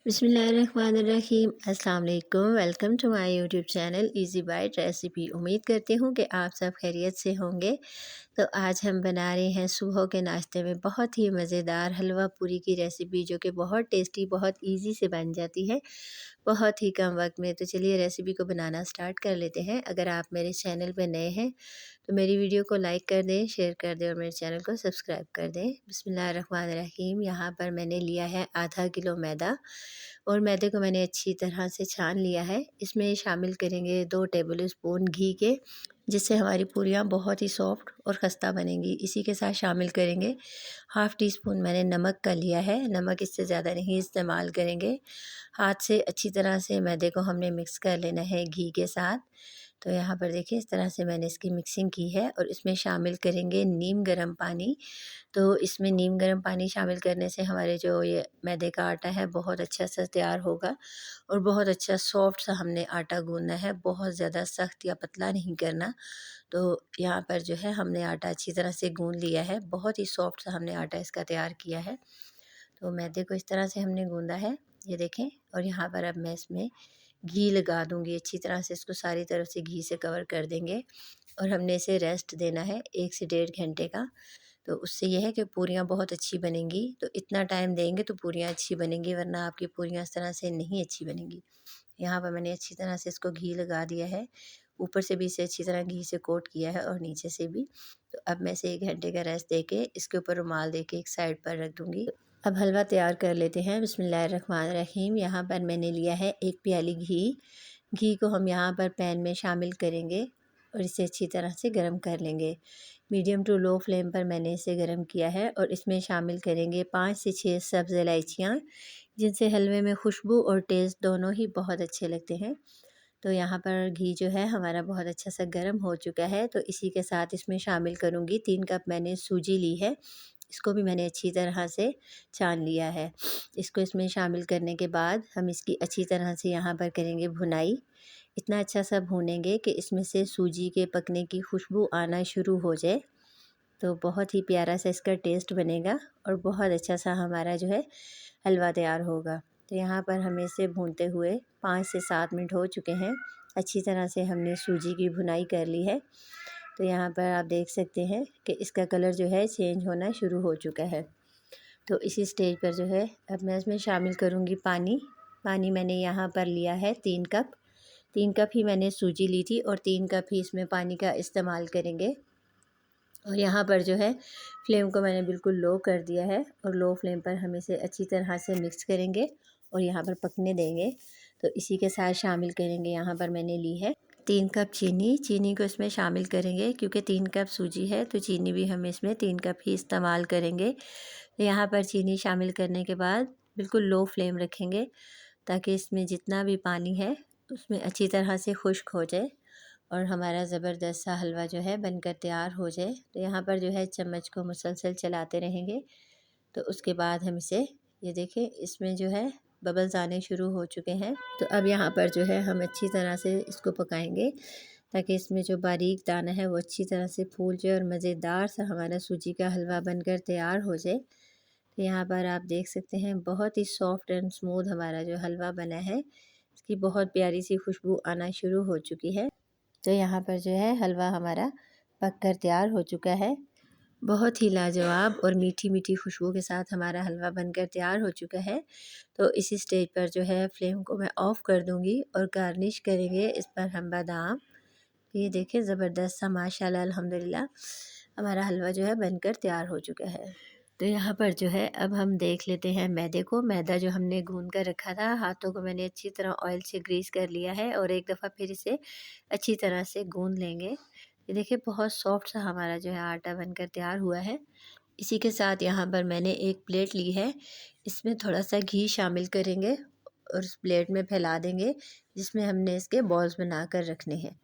बिस्मिल्लाहिर्रहमानिर्रहीम अस्सलाम वालेकुम। Welcome to my YouTube channel easy bite recipe. उम्मीद करती हूँ कि आप सब खैरियत से होंगे। तो आज हम बना रहे हैं सुबह के नाश्ते में बहुत ही मज़ेदार हलवा पूरी की रेसिपी, जो कि बहुत टेस्टी, बहुत इजी से बन जाती है बहुत ही कम वक्त में। तो चलिए रेसिपी को बनाना स्टार्ट कर लेते हैं। अगर आप मेरे चैनल पर नए हैं तो मेरी वीडियो को लाइक कर दें, शेयर कर दें और मेरे चैनल को सब्सक्राइब कर दें। बिस्मिल्लाहिर्रहमानिर्रहीम। यहाँ पर मैंने लिया है आधा किलो मैदा और मैदे को मैंने अच्छी तरह से छान लिया है। इसमें शामिल करेंगे 2 टेबल स्पून घी के, जिससे हमारी पूरियाँ बहुत ही सॉफ्ट और खस्ता बनेंगी। इसी के साथ शामिल करेंगे हाफ़ टी स्पून मैंने नमक का लिया है। नमक इससे ज़्यादा नहीं इस्तेमाल करेंगे। हाथ से अच्छी तरह से मैदे को हमने मिक्स कर लेना है घी के साथ। तो यहाँ पर देखिए इस तरह से मैंने इसकी मिक्सिंग की है और इसमें शामिल करेंगे नीम गर्म पानी। तो इसमें नीम गर्म पानी शामिल करने से हमारे जो ये मैदे का आटा है बहुत अच्छा सा तैयार होगा और बहुत अच्छा सॉफ्ट सा हमने आटा गूँधना है, बहुत ज़्यादा सख्त या पतला नहीं करना। तो यहाँ पर जो है हमने आटा अच्छी तरह से गूँध लिया है, बहुत ही सॉफ्ट सा हमने आटा इसका तैयार किया है। तो मैदे को इस तरह से हमने गूँधा है, ये देखें। और यहाँ पर अब मैं इसमें घी लगा दूँगी अच्छी तरह से, इसको सारी तरफ से घी से कवर कर देंगे और हमने इसे रेस्ट देना है 1 से 1.5 घंटे का। तो उससे ये है कि पूरियाँ बहुत अच्छी बनेंगी। तो इतना टाइम देंगे तो पूरियाँ अच्छी बनेंगी, वरना आपकी पूरियाँ इस तरह से नहीं अच्छी बनेंगी। यहाँ पर मैंने अच्छी तरह से इसको घी लगा दिया है, ऊपर से भी इसे अच्छी तरह घी से कोट किया है और नीचे से भी। तो अब मैं इसे 1 घंटे का रेस्ट देके इसके ऊपर रुमाल दे के एक साइड पर रख दूँगी। अब हलवा तैयार कर लेते हैं। बिस्मिल्लाहिर्रहमानिर्रहीम। यहाँ पर मैंने लिया है 1 प्याली घी। घी को हम यहाँ पर पैन में शामिल करेंगे और इसे अच्छी तरह से गर्म कर लेंगे। मीडियम टू लो फ्लेम पर मैंने इसे गर्म किया है और इसमें शामिल करेंगे 5 से 6 सब्ज़ इलायचियाँ, जिनसे हलवे में खुशबू और टेस्ट दोनों ही बहुत अच्छे लगते हैं। तो यहाँ पर घी जो है हमारा बहुत अच्छा सा गर्म हो चुका है। तो इसी के साथ इसमें शामिल करूँगी 3 कप मैंने सूजी ली है। इसको भी मैंने अच्छी तरह से छान लिया है। इसको इसमें शामिल करने के बाद हम इसकी अच्छी तरह से यहाँ पर करेंगे भुनाई। इतना अच्छा सा भूनेंगे कि इसमें से सूजी के पकने की खुशबू आना शुरू हो जाए। तो बहुत ही प्यारा सा इसका टेस्ट बनेगा और बहुत अच्छा सा हमारा जो है हलवा तैयार होगा। तो यहाँ पर हमें इसे भूनते हुए 5 से 7 मिनट हो चुके हैं। अच्छी तरह से हमने सूजी की भुनाई कर ली है। तो यहाँ पर आप देख सकते हैं कि इसका कलर जो है चेंज होना शुरू हो चुका है। तो इसी स्टेज पर जो है अब मैं इसमें शामिल करूँगी पानी। पानी मैंने यहाँ पर लिया है 3 कप। 3 कप ही मैंने सूजी ली थी और 3 कप ही इसमें पानी का इस्तेमाल करेंगे। और यहाँ पर जो है फ्लेम को मैंने बिल्कुल लो कर दिया है और लो फ्लेम पर हम इसे अच्छी तरह से मिक्स करेंगे और यहाँ पर पकने देंगे। तो इसी के साथ शामिल करेंगे, यहाँ पर मैंने ली है 3 कप चीनी। चीनी को इसमें शामिल करेंगे क्योंकि 3 कप सूजी है तो चीनी भी हम इसमें 3 कप ही इस्तेमाल करेंगे। तो यहाँ पर चीनी शामिल करने के बाद बिल्कुल लो फ्लेम रखेंगे ताकि इसमें जितना भी पानी है उसमें अच्छी तरह से खुश्क हो जाए और हमारा ज़बरदस्त सा हलवा जो है बनकर तैयार हो जाए। तो यहाँ पर जो है चम्मच को मुसलसल चलाते रहेंगे। तो उसके बाद हम इसे, ये देखें, इसमें जो है बबल्स आने शुरू हो चुके हैं। तो अब यहाँ पर जो है हम अच्छी तरह से इसको पकाएंगे ताकि इसमें जो बारीक दाना है वो अच्छी तरह से फूल जाए और मज़ेदार सा हमारा सूजी का हलवा बनकर तैयार हो जाए। तो यहाँ पर आप देख सकते हैं बहुत ही सॉफ्ट एंड स्मूथ हमारा जो हलवा बना है, इसकी बहुत प्यारी सी खुशबू आना शुरू हो चुकी है। तो यहाँ पर जो है हलवा हमारा पककर तैयार हो चुका है। बहुत ही लाजवाब और मीठी मीठी खुशबू के साथ हमारा हलवा बनकर तैयार हो चुका है। तो इसी स्टेज पर जो है फ्लेम को मैं ऑफ़ कर दूँगी और गार्निश करेंगे इस पर हम बादाम। ये देखिए ज़बरदस्त सा माशाल्लाह अल्हम्दुलिल्लाह हमारा हलवा जो है बनकर तैयार हो चुका है। तो यहाँ पर जो है अब हम देख लेते हैं मैदे को। मैदा जो हमने गूँध कर रखा था, हाथों को मैंने अच्छी तरह ऑयल से ग्रीस कर लिया है और एक दफ़ा फिर इसे अच्छी तरह से गूँध लेंगे। ये देखिए बहुत सॉफ्ट सा हमारा जो है आटा बनकर तैयार हुआ है। इसी के साथ यहाँ पर मैंने एक प्लेट ली है, इसमें थोड़ा सा घी शामिल करेंगे और उस प्लेट में फैला देंगे जिसमें हमने इसके बॉल्स बना कर रखने हैं।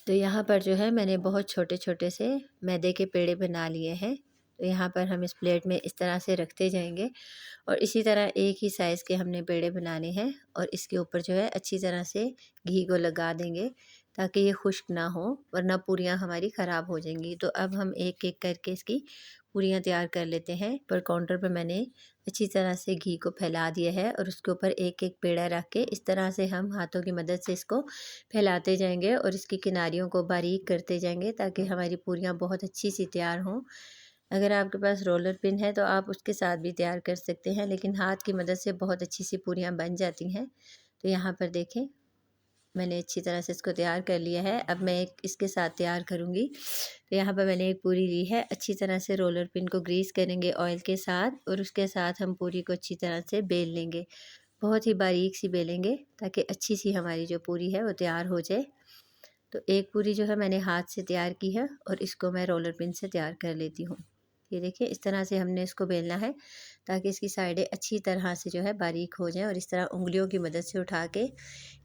तो यहाँ पर जो है मैंने बहुत छोटे छोटे से मैदे के पेड़े बना लिए हैं। तो यहाँ पर हम इस प्लेट में इस तरह से रखते जाएंगे और इसी तरह एक ही साइज़ के हमने पेड़े बनाने हैं और इसके ऊपर जो है अच्छी तरह से घी को लगा देंगे ताकि ये खुश्क ना हो, वरना पूरियाँ हमारी ख़राब हो जाएंगी। तो अब हम एक एक करके इसकी पूरियाँ तैयार कर लेते हैं। पर काउंटर पर मैंने अच्छी तरह से घी को फैला दिया है और उसके ऊपर एक एक पेड़ा रख के इस तरह से हम हाथों की मदद से इसको फैलाते जाएंगे और इसकी किनारियों को बारीक करते जाएंगे ताकि हमारी पूरियाँ बहुत अच्छी सी तैयार हों। अगर आपके पास रोलर पिन है तो आप उसके साथ भी तैयार कर सकते हैं, लेकिन हाथ की मदद से बहुत अच्छी सी पूरियाँ बन जाती हैं। तो यहाँ पर देखें, मैंने अच्छी तरह से इसको तैयार कर लिया है। अब मैं एक इसके साथ तैयार करूँगी। तो यहाँ पर मैंने एक पूरी ली है। अच्छी तरह से रोलर पिन को ग्रीस करेंगे ऑयल के साथ और उसके साथ हम पूरी को अच्छी तरह से बेल लेंगे। बहुत ही बारीक सी बेलेंगे ताकि अच्छी सी हमारी जो पूरी है वो तैयार हो जाए। तो एक पूरी जो है मैंने हाथ से तैयार की है और इसको मैं रोलर पिन से तैयार कर लेती हूँ। ये देखिए, इस तरह से हमने इसको बेलना है ताकि इसकी साइडें अच्छी तरह से जो है बारीक हो जाएं और इस तरह उंगलियों की मदद से उठा के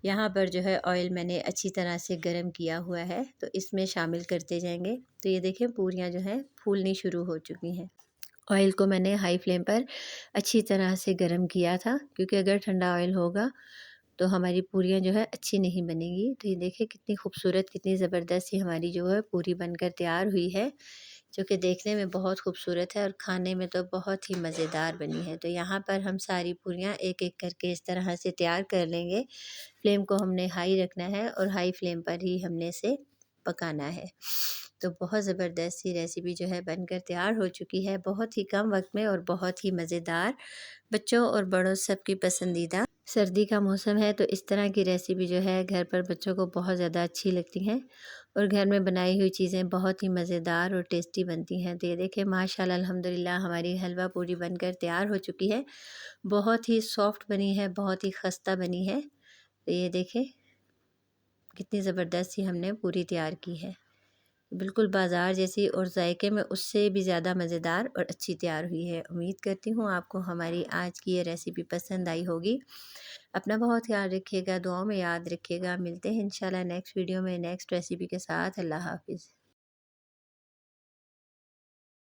यहाँ पर जो है ऑयल मैंने अच्छी तरह से गर्म किया हुआ है तो इसमें शामिल करते जाएंगे। तो ये देखें, पूरियाँ जो हैं फूलनी शुरू हो चुकी हैं। ऑयल को मैंने हाई फ्लेम पर अच्छी तरह से गर्म किया था, क्योंकि अगर ठंडा ऑयल होगा तो हमारी पूरियाँ जो है अच्छी नहीं बनेगी। तो ये देखिए कितनी खूबसूरत, कितनी ज़बरदस्त ही हमारी जो है पूरी बनकर तैयार हुई है, जो कि देखने में बहुत खूबसूरत है और खाने में तो बहुत ही मज़ेदार बनी है। तो यहाँ पर हम सारी पूरियाँ एक एक करके इस तरह से तैयार कर लेंगे। फ्लेम को हमने हाई रखना है और हाई फ्लेम पर ही हमने इसे पकाना है। तो बहुत ज़बरदस्त सी रेसिपी जो है बनकर तैयार हो चुकी है, बहुत ही कम वक्त में और बहुत ही मज़ेदार, बच्चों और बड़ों सबकी पसंदीदा। सर्दी का मौसम है तो इस तरह की रेसिपी जो है घर पर बच्चों को बहुत ज़्यादा अच्छी लगती हैं और घर में बनाई हुई चीज़ें बहुत ही मज़ेदार और टेस्टी बनती हैं। तो ये देखिए, माशाल्लाह अल्हम्दुलिल्लाह हमारी हलवा पूरी बनकर तैयार हो चुकी है। बहुत ही सॉफ्ट बनी है, बहुत ही खस्ता बनी है। तो ये देखें कितनी ज़बरदस्त सी हमने पूरी तैयार की है, बिल्कुल बाज़ार जैसी और जायके में उससे भी ज़्यादा मज़ेदार और अच्छी तैयार हुई है। उम्मीद करती हूँ आपको हमारी आज की ये रेसिपी पसंद आई होगी। अपना बहुत ख्याल रखिएगा, दुआओं में याद रखिएगा। मिलते हैं इंशाल्लाह नेक्स्ट वीडियो में नेक्स्ट रेसिपी के साथ। अल्लाह हाफ़िज़।